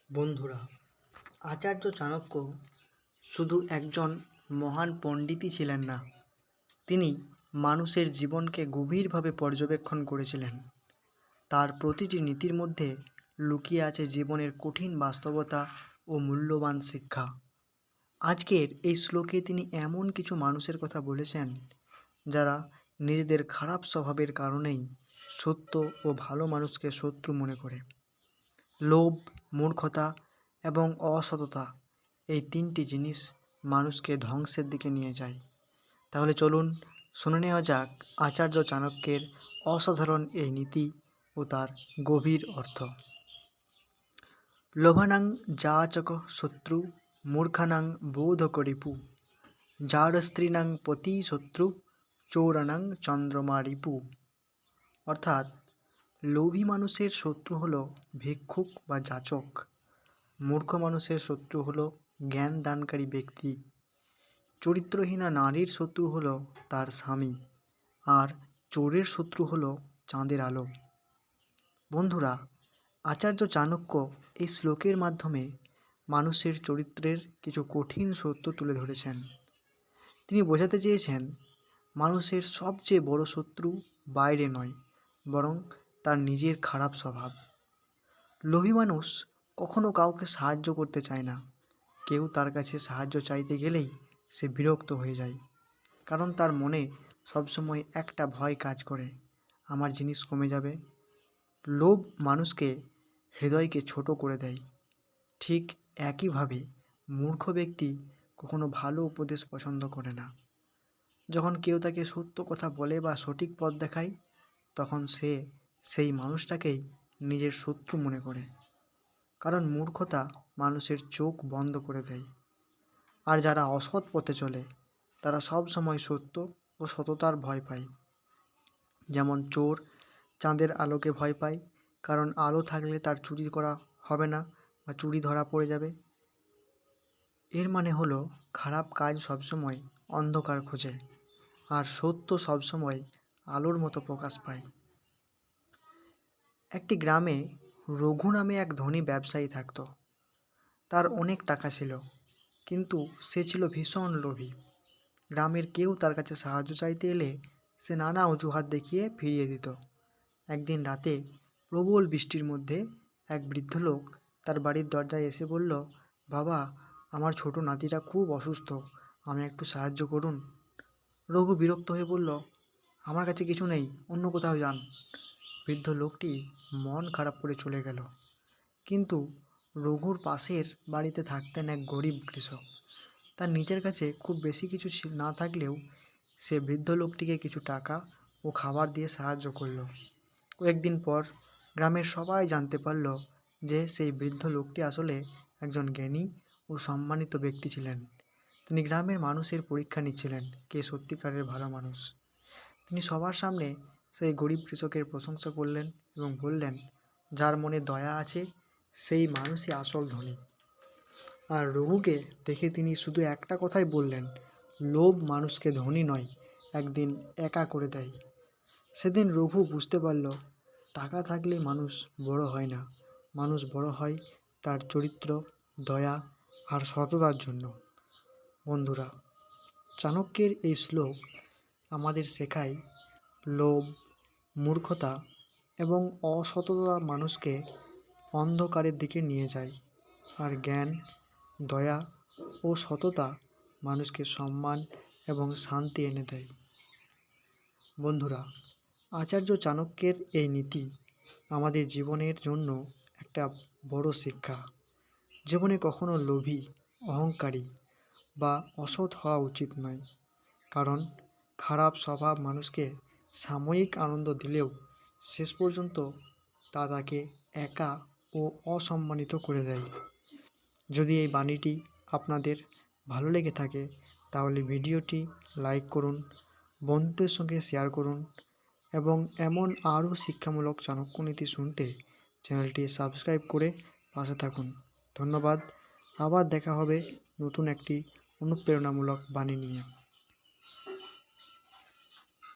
বন্ধুরা, আচার্য চাণক্য শুধু একজন মহান পণ্ডিতই ছিলেন না, তিনি মানুষের জীবনকে গভীরভাবে পর্যবেক্ষণ করেছিলেন। তার প্রতিটি নীতির মধ্যে লুকিয়ে আছে জীবনের কঠিন বাস্তবতা ও মূল্যবান শিক্ষা। আজকের এই শ্লোকে তিনি এমন কিছু মানুষের কথা বলেছেন যারা নিজেদের খারাপ স্বভাবের কারণেই সত্য ও ভালো মানুষকে শত্রু মনে করে। লোভ, মূর্খতা এবং অসততা, এই তিনটি জিনিস মানুষকে ধ্বংসের দিকে নিয়ে যায়। তাহলে চলুন শুনে নেওয়া যাক আচার্য চাণক্যের অসাধারণ এই নীতি ও তার গভীর অর্থ। লোভানাং যাচক শত্রু, মূর্খানাং বোধকরিপু, জারস্ত্রীনাং পতি শত্রু, চৌরানাং চন্দ্রমা রিপু। অর্থাৎ লোভী মানুষের শত্রু হলো ভিক্ষুক বা যাচক, মূর্খ মানুষের শত্রু হলো জ্ঞান দানকারী ব্যক্তি, চরিত্রহীনা নারীর শত্রু হলো তার স্বামী, আর চোরের শত্রু হলো চাঁদের আলো। বন্ধুরা, আচার্য চাণক্য এই শ্লোকের মাধ্যমে মানুষের চরিত্রের কিছু কঠিন সত্য তুলে ধরেছেন। তিনি বোঝাতে চেয়েছেন মানুষের সবচেয়ে বড় শত্রু বাইরে নয়, বরং তার নিজের খারাপ স্বভাব। লোভী মানুষ কখনো কাউকে সাহায্য করতে চায় না। কেউ তার কাছে সাহায্য চাইতে গেলেই সে বিরক্ত হয়ে যায়, কারণ তার মনে সবসময় একটা ভয় কাজ করে, আমার জিনিস কমে যাবে। লোভ মানুষকে হৃদয়কে ছোট করে দেয়। ঠিক একইভাবে মূর্খ ব্যক্তি কখনো ভালো উপদেশ পছন্দ করে না। যখন কেউ তাকে সত্য কথা বলে বা সঠিক পথ দেখায়, তখন সে সেই মানুষটাকেই নিজের শত্রু মনে করে, কারণ মূর্খতা মানুষের চোখ বন্ধ করে দেয়। আর যারা অসৎ পথে চলে তারা সব সময় সত্য ও সততার ভয় পায়। যেমন চোর চাঁদের আলোকে ভয় পায়, কারণ আলো থাকলে তার চুরি করা হবে না বা চুরি ধরা পড়ে যাবে। এর মানে হলো খারাপ কাজ সবসময় অন্ধকার খোঁজে, আর সত্য সবসময় আলোর মতো প্রকাশ পায়। একটি গ্রামে রঘু নামে এক ধনী ব্যবসায়ী থাকত। তার অনেক টাকা ছিল, কিন্তু সে ছিল ভীষণ লোভী। গ্রামের কেউ তার কাছে সাহায্য চাইতে এলে সে নানা অজুহাত দেখিয়ে ফিরিয়ে দিত। একদিন রাতে প্রবল বৃষ্টির মধ্যে এক বৃদ্ধ লোক তার বাড়ির দরজায় এসে বলল, বাবা, আমার ছোট নাতিটা খুব অসুস্থ, আমি একটু সাহায্য করুন। রঘু বিরক্ত হয়ে বলল, আমার কাছে কিছু নেই, অন্য কোথাও যান। বৃদ্ধ লোকটি মন খারাপ করে চলে গেল। কিন্তু রঘুর পাশের বাড়িতে থাকতেন এক গরিব কৃষক। তার নিজের কাছে খুব বেশি কিছু না থাকলেও সে বৃদ্ধ লোকটিকে কিছু টাকা ও খাবার দিয়ে সাহায্য করল। কয়েকদিন পর গ্রামের সবাই জানতে পারল যে সেই বৃদ্ধ লোকটি আসলে একজন জ্ঞানী ও সম্মানিত ব্যক্তি ছিলেন। তিনি গ্রামের মানুষের পরীক্ষা নিচ্ছিলেন কে সত্যিকারের ভালো মানুষ। তিনি সবার সামনে সেই গরিব কৃষকের প্রশংসা করলেন এবং বললেন, যার মনে দয়া আছে সেই মানুষই আসল ধনী। আর রঘুকে দেখে তিনি শুধু একটা কথাই বললেন, লোভ মানুষকে ধনী নয়, একদিন একা করে দেয়। সেদিন রঘু বুঝতে পারল, টাকা থাকলে মানুষ বড় হয় না, মানুষ বড় হয় তার চরিত্র, দয়া আর সততার জন্য। বন্ধুরা, চাণক্যের এই শ্লোক আমাদের শেখায় লোভ, মূর্খতা এবং অসততা মানুষকে অন্ধকারের দিকে নিয়ে যায়, আর জ্ঞান, দয়া ও সততা মানুষকে সম্মান এবং শান্তি এনে দেয়। বন্ধুরা, আচার্য চাণক্যের এই নীতি আমাদের জীবনের জন্য একটা বড় শিক্ষা। জীবনে কখনো লোভী, অহংকারী বা অসৎ হওয়া উচিত নয়, কারণ খারাপ স্বভাব মানুষকে সাময়িক আনন্দ দিলেও শেষ পর্যন্ত তা তাকে একা ও অসম্মানিত করে দেয়। যদি এই বাণীটি আপনাদের ভালো লেগে থাকে তাহলে ভিডিওটি লাইক করুন, বন্ধুদের সঙ্গে শেয়ার করুন এবং এমন আরও শিক্ষামূলক চাণক্য নীতি শুনতে চ্যানেলটি সাবস্ক্রাইব করে পাশে থাকুন। ধন্যবাদ। আবার দেখা হবে নতুন একটি অনুপ্রেরণামূলক বাণী নিয়ে।